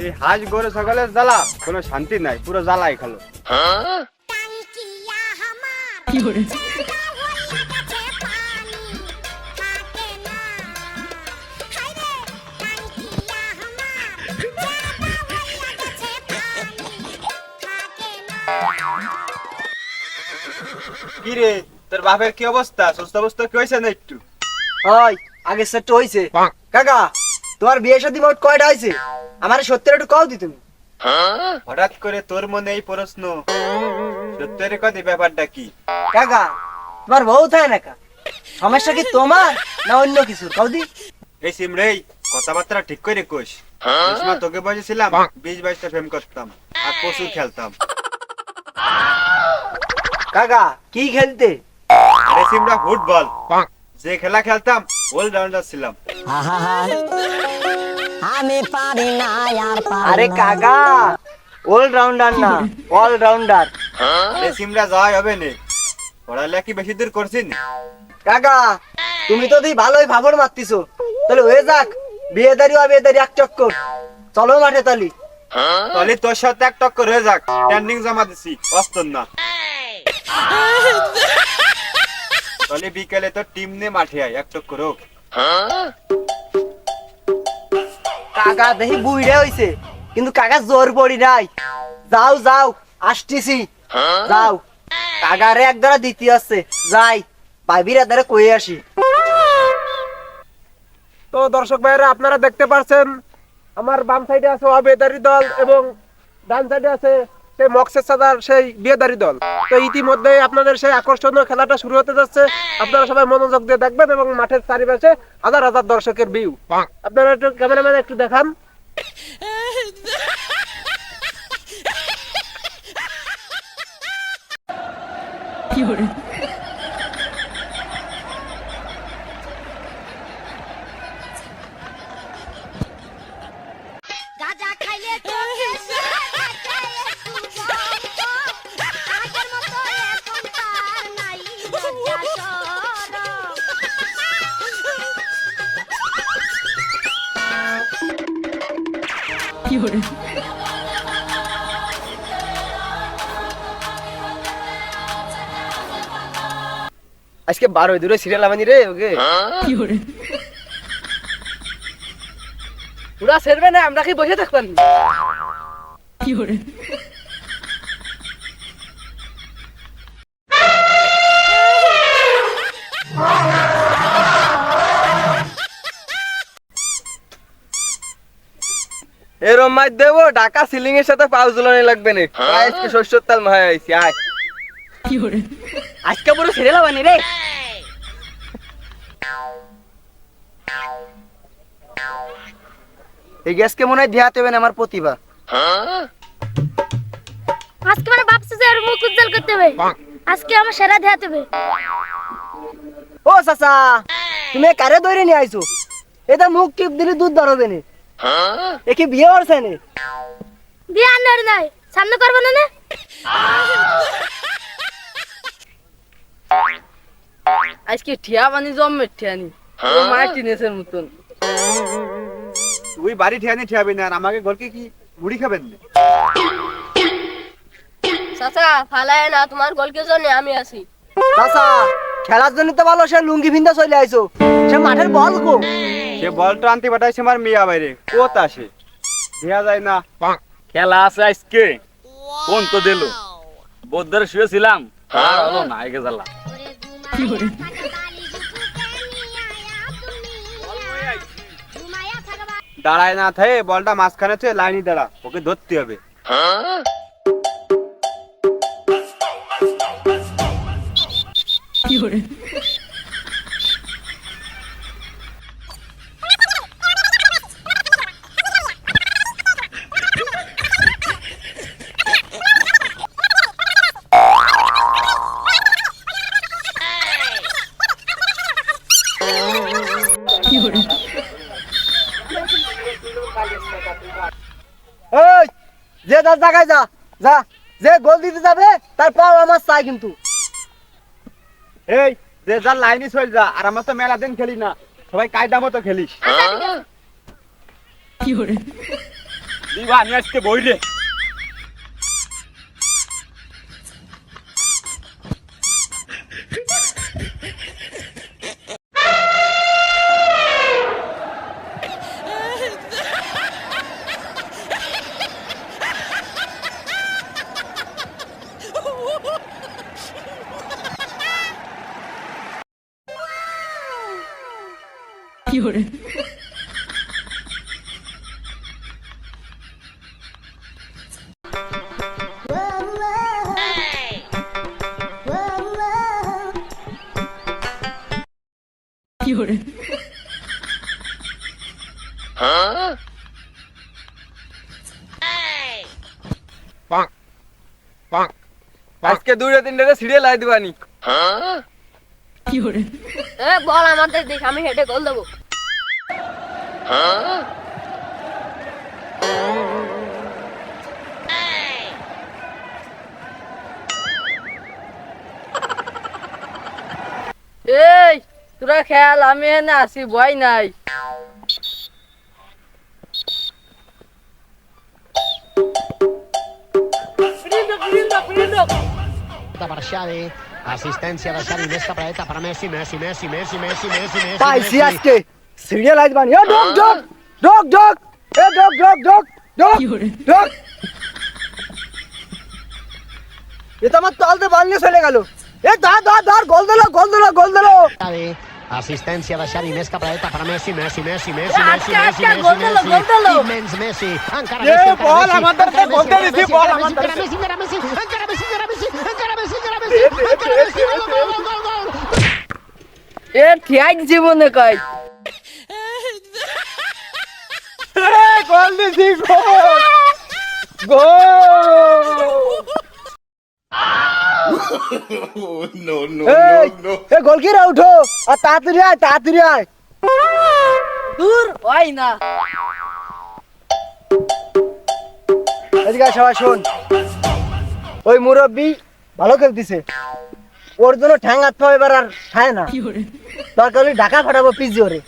এই হাঁস গরু ছাগলের জ্বালা কোনো শান্তি নাই, পুরো জ্বালাই খালো। কি রে, তোর বাপের কি অবস্থা? সুস্থ অবস্থা কি হয়েছে না একটু? ওই আগে সেট হইছে। কাকা তোমার বিয়ে শাদী মোট কয়টা হইছে? আমারে সত্যি একটু কও দি তুমি। হঠাৎ করে তোর মনে এই প্রশ্ন? সত্যের কথা, ব্যাপারটা কি? কাকা তোমার বউ থাকে না কা? সমস্যা কি তোমার না অন্য কিছু কও দি? এই সিমরেই কথাবার্তা ঠিক করে কোষ। সময় তোকে বলেছিলাম 20-22টা প্রেম করতাম আর প্রচুর খেলতাম। কাকা কি খেলতে? আরে সিমরা ফুটবল, যে খেলা খেলতাম অলরাউন্ডার ছিলাম। আমি পারি না আর আরে কাকা অলরাউন্ডার না, অলরাউন্ডার। আরে সিমরা যাই হবে না, পড়ালেখা কি বেশি দূর করছিস? কাকা তুমি তো দি ভালোই ভাবর মারতিছো, তাহলে হয়ে যাক বিয়েদারি অবিয়েদারি এক চক্কর। চলো মাঠে তালি। তাহলে তোর সাথে এক টক্কর হয়ে যাক, স্ট্যান্ডিং জমা দিছি অস্তর না। তাহলে বিকেলে তো টিম নিয়ে মাঠে আয়, এক টক্কর হোক। কাকা দেখি বুইড়ে হইছে, কিন্তু কাকা জোর পড়ি নাই। যাও যাও আসতেছি, যাও। কাকারে এক দ্বারা দিতে আসছে, যাই ভাবির দ্বারা কয়ে আসি। তো দর্শক ভাইরা আপনারা দেখতে পাচ্ছেন আমার বাম সাইডে আছে অবেদারি দল এবং ডান সাইডে আছে সেই মকসেদ সাদার সেই বিয়েদারি দল। তো ইতিমধ্যে আপনাদের সেই আকর্ষণীয় খেলাটা শুরু হতে যাচ্ছে। আপনারা সবাই মনোযোগ দিয়ে দেখবেন এবং মাঠের চারিপাশে হাজার হাজার দর্শকের ভিউ। আপনারা একটু ক্যামেরাম্যান একটু দেখান। গাজা খাইলে চোখে আগের মতো এখন তার নাই লজ্জা শরম। আজকে 12 দূরে সিরিয়াল আমানি রে ওকে। পুরা সেরবে না, আমরা কি বসে থাকবেন? এরম মাইর দেবো ঢাকা সিলিং এর সাথে পাউ ঝুলানি লাগবে না। আজকে শস্যর তেল মাহাই আইছি আয়। আজকে পুরো সিরিয়াল বানি রে। এই গ্যাসকে মনে হয় দেখাতে হবে না আমার প্রতিভা। আজকে মানে ভাবছি যে এর মুখ উজ্জ্বল করতে হবে, আজকে আমার সেরা দেখাতে হবে। ও চাচা তুমি কারে দৌড়ে নিয়ে আইছো? এটা মুখ টিপ দিলে দুধ ধরবে না। এ কি বিয়ে করছে না? দিয়ে আনার নাই, সামনে করবো না। আজকে ঠিয়া বানি জম্মের ঠিয়ানি মার্টিনেসের মতন। তুই বাড়ি ঠিয়ানি ঠিয়াবি না, আর আমাকে ঘরকে কি মুড়ি খাবেন না? চাচা ফালায় না, তোমার গোলকে জন্য আমি আছি। চাচা খেলার জন্য তো ভালো, সে লুঙ্গি ভিন্দা চলে আইছো। সে মাঠের বল কো? সে বলটা আনতে পাঠাইছে আমার মিয়া বাইরে, কোত আসে দেয়া যায় না। খেলা আছে আজকে, কোন তো দিল বোদ্দারে শুয়েছিলাম আর হলো না, এগে জ্বালা। দাঁড়ায় না থাকে, বলটা মাঝখানে থেকে লাইনই দাঁড়া, ওকে ধরতে হবে। এই যে যার জায়গায় যা, যা যে গোল দিতে যাবে তার পাও আমার চাই কিন্তু। এই যে যার লাইনই চল যা, আর আমরা তো মেলা দিন খেলি না, সবাই কায়দা মতো খেলিস। দিবা আমি আজকে বই রে। আজকে 2-3টা সিরিয়াল আই দিবানি। এ বল আমাদের দেখ, আমি হেডে গোল দেবো। এই তোরা খেয়াল, আমি এনে আসি, ভয় নাই। Per Xavi, assistència de Xavi, més cap a dreta per Messi, Messi, Messi, Messi, Messi, Messi, Messi, পাইছি Messi. আজকে সিরিয়াল আইজ বানি। ডক ডক ডক ডক এ ডক ডক ডক ডক ডক। এটা আমার তলতে বল নিয়ে চলে গেল। এ ধর ধর ধর, গোল দিল গোল দিল গোল দিল। Xavi, assistència de Xavi, més cap a dreta per Messi, Messi, Messi, Messi, Messi, Acha, Messi, acha, Messi, gol de lo, Messi, gol de lo. immens Messi, encara Eh, Messi, encara bol, Messi, আমাদের encara তো Messi, গল encara দিছি, Messi, বল encara আমাদের। Messi, encara Messi, encara Messi, encara Messi, encara Messi, encara Messi, encara Messi, gol, gol, gol, gol, gol. এ ঠিয়াই দিছি মনে কয়। গোল দিছি, গোল গোল। এ গোল কি রে, উঠো আর তাড়াতাড়ি আয় তাড়াতাড়ি আয়। দূর হয় না। এদিকে আয়, সবাই শোন, ওই মুরব্বি ভালো খেলতেছে, ওর জন্য ঠ্যাং হাত পা এবার আর খায় না। দরকার হলে ঢাকা ফাটাবো পিচ জোরে।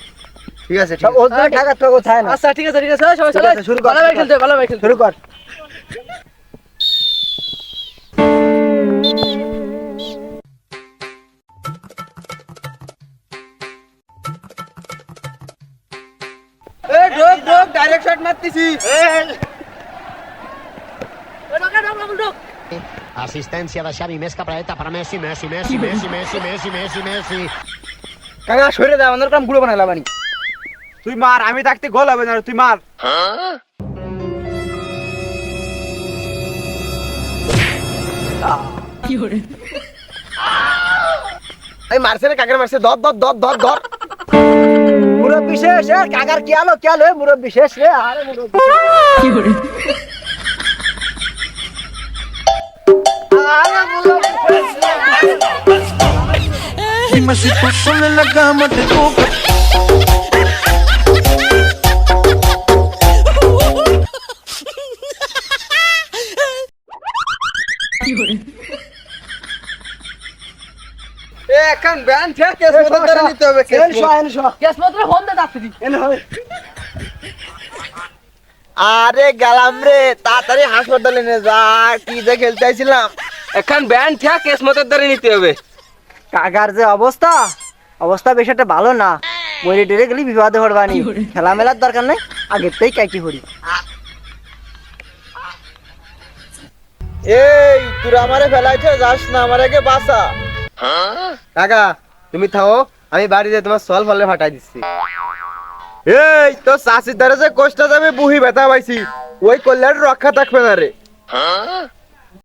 ঠিক আছে, ওর জন্য ঠ্যাং হাত পা খায় না। আচ্ছা ঠিক আছে ঠিক আছে, সবাই ঠিক চলো আছে, শুরু কর, ভালো ভাই শুরু কর। খেলতে, ভালো ভাই খেলতে। শুরু কর। এ ঢোক ঢোক, ডাইরেক্ট শট মারতেছি। Assistència de Xavi, més cap a dreta per Messi, Messi, Messi, Messi, Messi, Messi, Messi, Messi. কাকা সরে দে, আমাদের কাম গুলো বানাইলা বানি। তুই মার, আমি থাকতে গোল হবে না, তুই মার। এই মারছে রে, কাকার মারছে, ধর ধর ধর ধর ধর। মুরব্বি শেষ, কাকার কি আলো মুরব্বি শেষ রে। আরে মুরব্বি আরে মুরব্বি শেষ রে। Dime si tú sola en la cama te toca. এ এখন ব্যান থেকে কেস মতো ধরে নিতে হবে। N show, N show. Gas পত্র ফোন দে তাড়াতাড়ি। এন হবে। আরে গেলাম রে, তাড়াতাড়ি হাসপাতালে নিয়ে যা, কি যে খেলতে আইছিলাম। এখন ব্যান থেকে কেস মতো ধরে নিতে হবে। কাকার যে অবস্থা, অবস্থা বেশ একটা ভালো না। মরে টেরে গেলি বিবাদে হরবানি, খেলা মেলার দরকার নেই, আগের থেকেই কাইটি হরি। এই তুই আমারে ফেলাইতে যাস না, আমার আগে বাঁচা। কাকা তুমি থাও, আমি বাড়িতে তোমার সল ফলে ফাটাই দিচ্ছি। এই তো চাষির দ্বারা যে কষ্ট যাবে বুহি ব্যথা পাইছি, ওই কল্যাণ রক্ষা থাকবে না রে।